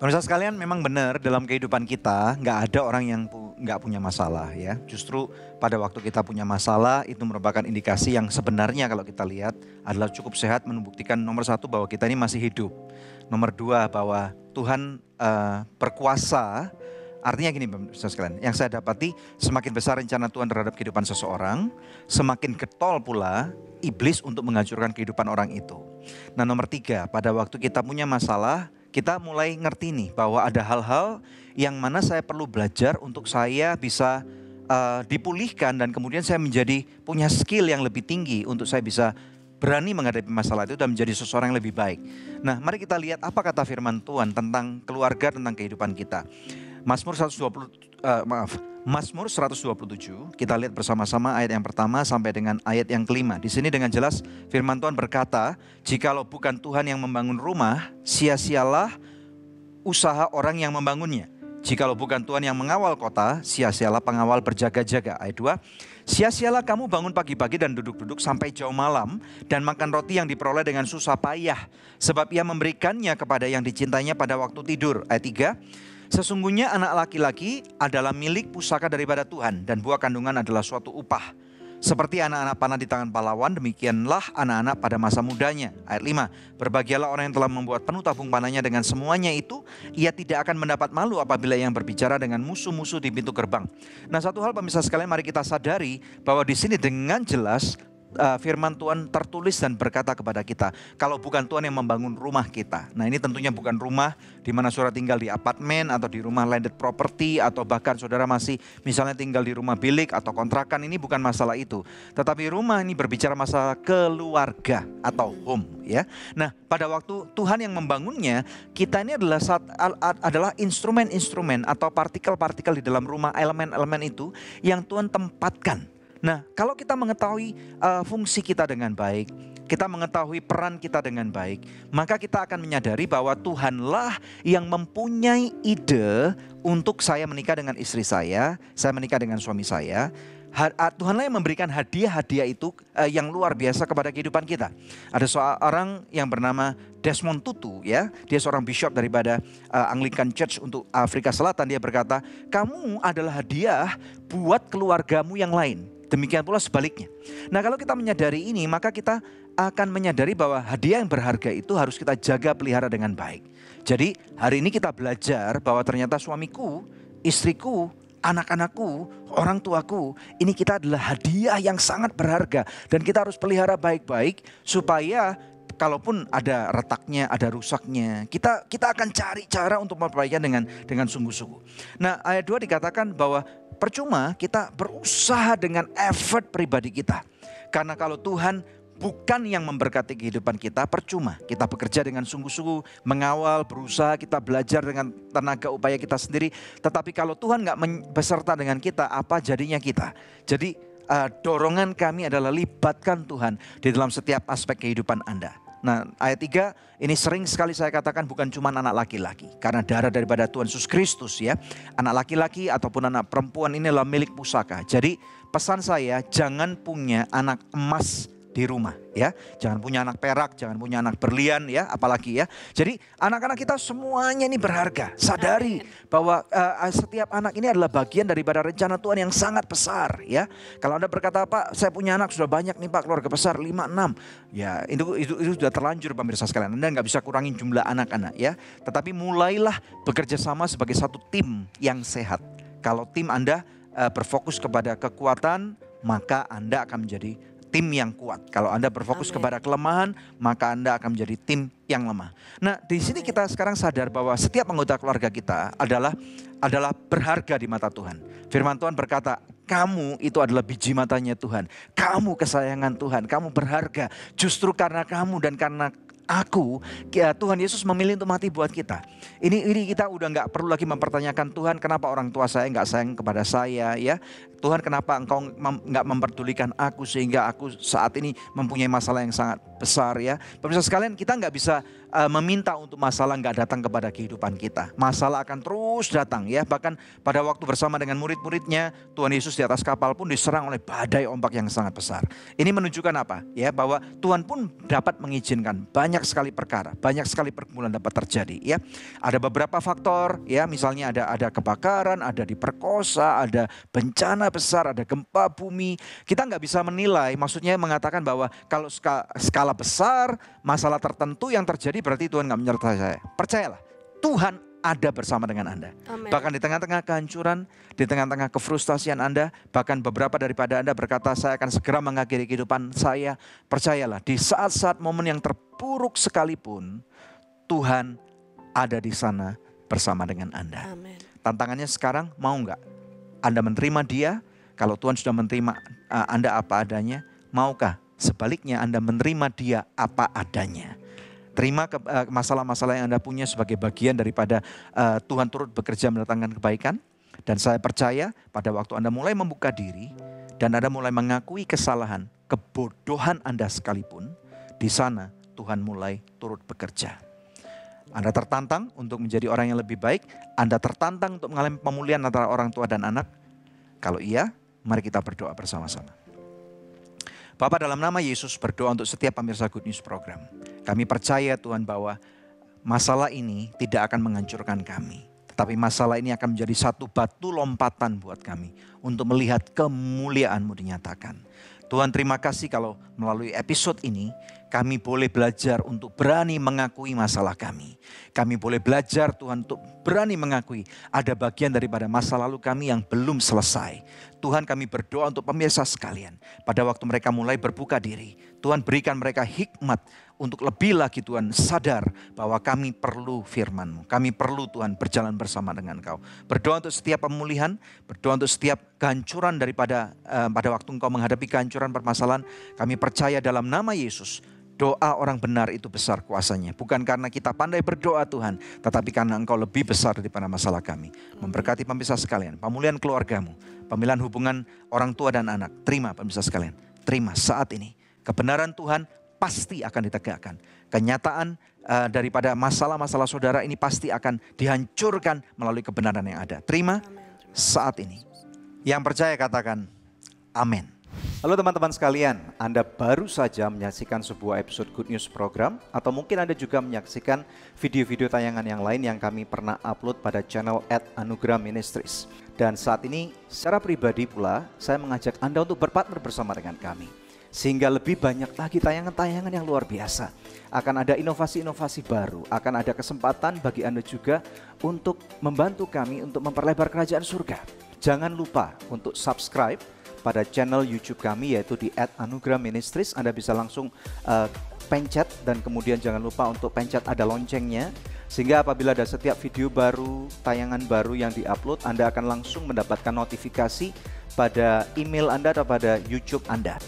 Pemirsa sekalian, memang benar dalam kehidupan kita nggak ada orang yang nggak punya masalah ya. Justru pada waktu kita punya masalah itu merupakan indikasi yang sebenarnya kalau kita lihat adalah cukup sehat, membuktikan nomor satu bahwa kita ini masih hidup. Nomor dua bahwa Tuhan berkuasa. Artinya gini pemirsa sekalian, yang saya dapati semakin besar rencana Tuhan terhadap kehidupan seseorang, semakin getol pula iblis untuk menghancurkan kehidupan orang itu. Nah nomor tiga, pada waktu kita punya masalah, kita mulai ngerti nih bahwa ada hal-hal yang mana saya perlu belajar untuk saya bisa dipulihkan dan kemudian saya menjadi punya skill yang lebih tinggi untuk saya bisa berani menghadapi masalah itu dan menjadi seseorang yang lebih baik. Nah, mari kita lihat apa kata firman Tuhan tentang keluarga, tentang kehidupan kita. Mazmur 127, kita lihat bersama-sama ayat yang pertama sampai dengan ayat yang kelima. Di sini dengan jelas firman Tuhan berkata, jikalau bukan Tuhan yang membangun rumah, sia-sialah usaha orang yang membangunnya. Jikalau bukan Tuhan yang mengawal kota, sia-sialah pengawal berjaga-jaga. Ayat 2, sia-sialah kamu bangun pagi-pagi dan duduk-duduk sampai jauh malam dan makan roti yang diperoleh dengan susah payah, sebab ia memberikannya kepada yang dicintainya pada waktu tidur. Ayat 3, sesungguhnya anak laki-laki adalah milik pusaka daripada Tuhan dan buah kandungan adalah suatu upah. Seperti anak-anak panah di tangan pahlawan, demikianlah anak-anak pada masa mudanya. Ayat 5, berbahagialah orang yang telah membuat penuh tabung panahnya, dengan semuanya itu ia tidak akan mendapat malu apabila yang berbicara dengan musuh-musuh di pintu gerbang. Nah satu hal pemirsa sekalian, mari kita sadari bahwa di sini dengan jelas firman Tuhan tertulis dan berkata kepada kita, kalau bukan Tuhan yang membangun rumah kita. Nah ini tentunya bukan rumah di mana saudara tinggal di apartemen atau di rumah landed property, atau bahkan saudara masih misalnya tinggal di rumah bilik atau kontrakan. Ini bukan masalah itu. Tetapi rumah ini berbicara masalah keluarga atau home ya. Nah pada waktu Tuhan yang membangunnya, kita ini adalah instrumen-instrumen atau partikel-partikel di dalam rumah, elemen-elemen itu yang Tuhan tempatkan. Nah, kalau kita mengetahui fungsi kita dengan baik, kita mengetahui peran kita dengan baik, maka kita akan menyadari bahwa Tuhanlah yang mempunyai ide untuk saya menikah dengan istri saya menikah dengan suami saya. Tuhanlah yang memberikan hadiah-hadiah itu yang luar biasa kepada kehidupan kita. Ada seorang yang bernama Desmond Tutu ya, dia seorang bishop daripada Anglican Church untuk Afrika Selatan. Dia berkata, kamu adalah hadiah buat keluargamu yang lain. Demikian pula sebaliknya. Nah kalau kita menyadari ini, maka kita akan menyadari bahwa hadiah yang berharga itu harus kita jaga pelihara dengan baik. Jadi hari ini kita belajar bahwa ternyata suamiku, istriku, anak-anakku, orang tuaku, ini kita adalah hadiah yang sangat berharga. Dan kita harus pelihara baik-baik supaya kalaupun ada retaknya, ada rusaknya, kita akan cari cara untuk memperbaikinya dengan sungguh-sungguh. Nah ayat 2 dikatakan bahwa percuma kita berusaha dengan effort pribadi kita. Karena kalau Tuhan bukan yang memberkati kehidupan kita, percuma kita bekerja dengan sungguh-sungguh, mengawal, berusaha, kita belajar dengan tenaga upaya kita sendiri. Tetapi kalau Tuhan gak beserta dengan kita, apa jadinya kita? Jadi dorongan kami adalah libatkan Tuhan di dalam setiap aspek kehidupan Anda. Nah ayat 3 ini sering sekali saya katakan bukan cuma anak laki-laki. Karena darah daripada Tuhan Yesus Kristus ya. Anak laki-laki ataupun anak perempuan ini adalah milik pusaka. Jadi pesan saya, jangan punya anak emas di rumah ya. Jangan punya anak perak, jangan punya anak berlian ya, apalagi ya. Jadi anak-anak kita semuanya ini berharga. Sadari bahwa setiap anak ini adalah bagian daripada rencana Tuhan yang sangat besar ya. Kalau Anda berkata, Pak saya punya anak sudah banyak nih Pak, keluarga besar 5, 6. Ya itu sudah terlanjur pemirsa sekalian. Anda gak bisa kurangin jumlah anak-anak ya. Tetapi mulailah bekerja sama sebagai satu tim yang sehat. Kalau tim Anda berfokus kepada kekuatan, maka Anda akan menjadi tim yang kuat. Kalau Anda berfokus kepada kelemahan, maka Anda akan menjadi tim yang lemah. Nah, di sini kita sekarang sadar bahwa setiap anggota keluarga kita adalah berharga di mata Tuhan. Firman Tuhan berkata, kamu itu adalah biji matanya Tuhan. Kamu kesayangan Tuhan, kamu berharga. Justru karena kamu dan karena aku, Tuhan Yesus memilih untuk mati buat kita. Ini kita udah gak perlu lagi mempertanyakan Tuhan kenapa orang tua saya gak sayang kepada saya ya. Tuhan, kenapa Engkau nggak memperdulikan aku sehingga aku saat ini mempunyai masalah yang sangat besar ya. Pemirsa sekalian, kita nggak bisa meminta untuk masalah nggak datang kepada kehidupan kita. Masalah akan terus datang ya. Bahkan pada waktu bersama dengan murid-muridnya, Tuhan Yesus di atas kapal pun diserang oleh badai ombak yang sangat besar. Ini menunjukkan apa? Ya, bahwa Tuhan pun dapat mengizinkan banyak sekali perkara, banyak sekali pergumulan dapat terjadi ya. Ada beberapa faktor ya, misalnya ada kebakaran, ada diperkosa, ada bencana besar, ada gempa bumi. Kita nggak bisa menilai, maksudnya mengatakan bahwa kalau skala besar, masalah tertentu yang terjadi berarti Tuhan nggak menyertai saya. Percayalah, Tuhan ada bersama dengan Anda. Amen. Bahkan di tengah-tengah kehancuran, di tengah-tengah kefrustasian Anda, bahkan beberapa daripada Anda berkata, saya akan segera mengakhiri kehidupan saya. Percayalah, di saat-saat momen yang terpuruk sekalipun, Tuhan ada di sana bersama dengan Anda. Amen. Tantangannya sekarang, mau nggak Anda menerima Dia? Kalau Tuhan sudah menerima Anda apa adanya, maukah sebaliknya Anda menerima Dia apa adanya? Terima masalah-masalah yang Anda punya sebagai bagian daripada Tuhan turut bekerja mendatangkan kebaikan. Dan saya percaya pada waktu Anda mulai membuka diri dan Anda mulai mengakui kesalahan, kebodohan Anda sekalipun, di sana Tuhan mulai turut bekerja. Anda tertantang untuk menjadi orang yang lebih baik. Anda tertantang untuk mengalami pemulihan antara orang tua dan anak. Kalau iya, mari kita berdoa bersama-sama. Bapa, dalam nama Yesus berdoa untuk setiap pemirsa Good News Program. Kami percaya Tuhan bahwa masalah ini tidak akan menghancurkan kami. Tetapi masalah ini akan menjadi satu batu lompatan buat kami untuk melihat kemuliaan-Mu dinyatakan. Tuhan, terima kasih kalau melalui episode ini kami boleh belajar untuk berani mengakui masalah kami. Kami boleh belajar Tuhan untuk berani mengakui ada bagian daripada masa lalu kami yang belum selesai. Tuhan, kami berdoa untuk pemirsa sekalian. Pada waktu mereka mulai berbuka diri, Tuhan berikan mereka hikmat untuk lebih lagi Tuhan sadar bahwa kami perlu firman-Mu. Kami perlu Tuhan berjalan bersama dengan Kau. Berdoa untuk setiap pemulihan, berdoa untuk setiap kehancuran daripada pada waktu Engkau menghadapi kehancuran permasalahan. Kami percaya dalam nama Yesus, doa orang benar itu besar kuasanya. Bukan karena kita pandai berdoa Tuhan, tetapi karena Engkau lebih besar daripada masalah kami. Memberkati pemirsa sekalian, pemulihan keluargamu, pemulihan hubungan orang tua dan anak. Terima pemirsa sekalian, terima saat ini. Kebenaran Tuhan pasti akan ditegakkan. Kenyataan daripada masalah-masalah saudara ini pasti akan dihancurkan melalui kebenaran yang ada. Terima saat ini. Yang percaya katakan amin. Halo teman-teman sekalian, Anda baru saja menyaksikan sebuah episode Good News Program, atau mungkin Anda juga menyaksikan video-video tayangan yang lain yang kami pernah upload pada channel @Anugerah Ministries. Dan saat ini secara pribadi pula saya mengajak Anda untuk berpartner bersama dengan kami, sehingga lebih banyak lagi tayangan-tayangan yang luar biasa. Akan ada inovasi-inovasi baru, akan ada kesempatan bagi Anda juga untuk membantu kami untuk memperlebar kerajaan surga. Jangan lupa untuk subscribe pada channel YouTube kami, yaitu di @Anugerah Ministries. Anda bisa langsung pencet, dan kemudian jangan lupa untuk pencet ada loncengnya, sehingga apabila ada setiap video baru, tayangan baru yang diupload, Anda akan langsung mendapatkan notifikasi pada email Anda atau pada YouTube Anda.